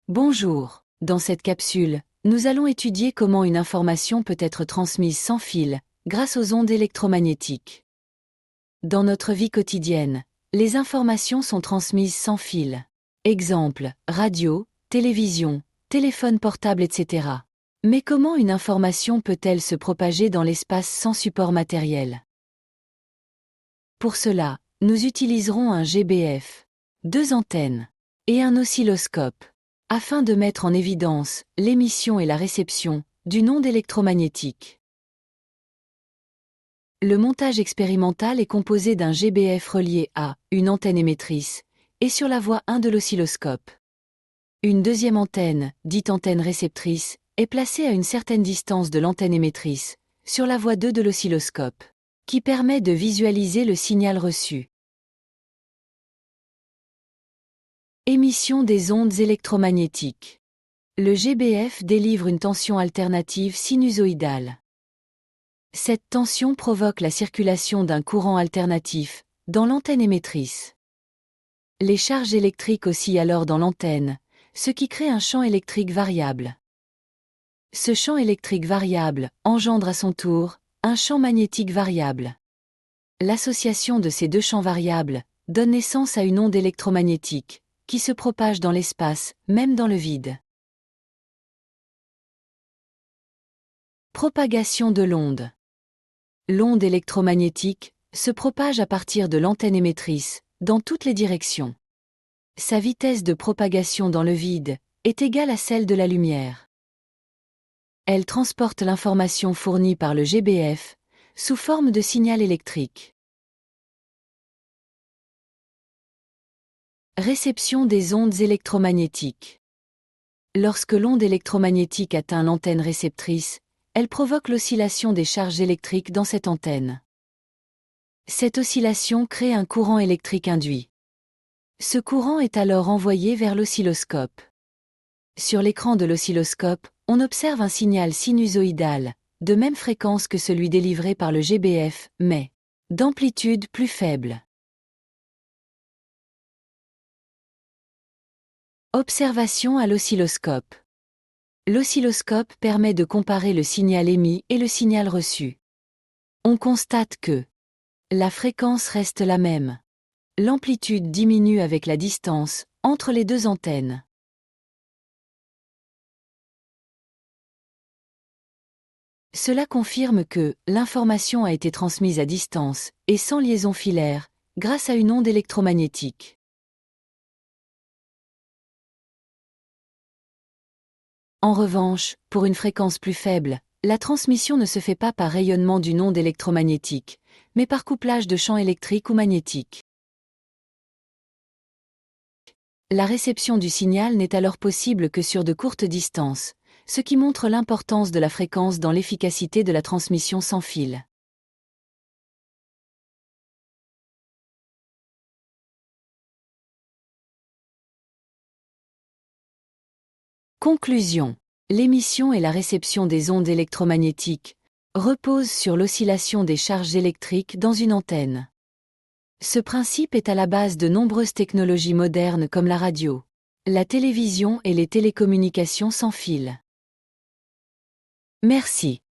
Bonjour, dans cette capsule, nous allons étudier comment une information peut être transmise sans fil, grâce aux ondes électromagnétiques. Dans notre vie quotidienne, les informations sont transmises sans fil. Exemple, radio, télévision, téléphone portable, etc. Mais comment une information peut-elle se propager dans l'espace sans support matériel? Pour cela, nous utiliserons un GBF, deux antennes et un oscilloscope, afin de mettre en évidence l'émission et la réception d'une onde électromagnétique. Le montage expérimental est composé d'un GBF relié à une antenne émettrice et sur la voie 1 de l'oscilloscope. Une deuxième antenne, dite antenne réceptrice, est placée à une certaine distance de l'antenne émettrice, sur la voie 2 de l'oscilloscope, qui permet de visualiser le signal reçu. Émission des ondes électromagnétiques. Le GBF délivre une tension alternative sinusoïdale. Cette tension provoque la circulation d'un courant alternatif dans l'antenne émettrice. Les charges électriques oscillent alors dans l'antenne, ce qui crée un champ électrique variable. Ce champ électrique variable engendre à son tour un champ magnétique variable. L'association de ces deux champs variables donne naissance à une onde électromagnétique, qui se propage dans l'espace, même dans le vide. Propagation de l'onde. L'onde électromagnétique se propage à partir de l'antenne émettrice, dans toutes les directions. Sa vitesse de propagation dans le vide est égale à celle de la lumière. Elle transporte l'information fournie par le GBF sous forme de signal électrique. Réception des ondes électromagnétiques. Lorsque l'onde électromagnétique atteint l'antenne réceptrice, elle provoque l'oscillation des charges électriques dans cette antenne. Cette oscillation crée un courant électrique induit. Ce courant est alors envoyé vers l'oscilloscope. Sur l'écran de l'oscilloscope, on observe un signal sinusoïdal, de même fréquence que celui délivré par le GBF, mais d'amplitude plus faible. Observation à l'oscilloscope. L'oscilloscope permet de comparer le signal émis et le signal reçu. On constate que la fréquence reste la même. L'amplitude diminue avec la distance entre les deux antennes. Cela confirme que l'information a été transmise à distance et sans liaison filaire, grâce à une onde électromagnétique. En revanche, pour une fréquence plus faible, la transmission ne se fait pas par rayonnement d'une onde électromagnétique, mais par couplage de champs électriques ou magnétiques. La réception du signal n'est alors possible que sur de courtes distances, ce qui montre l'importance de la fréquence dans l'efficacité de la transmission sans fil. Conclusion. L'émission et la réception des ondes électromagnétiques reposent sur l'oscillation des charges électriques dans une antenne. Ce principe est à la base de nombreuses technologies modernes comme la radio, la télévision et les télécommunications sans fil. Merci.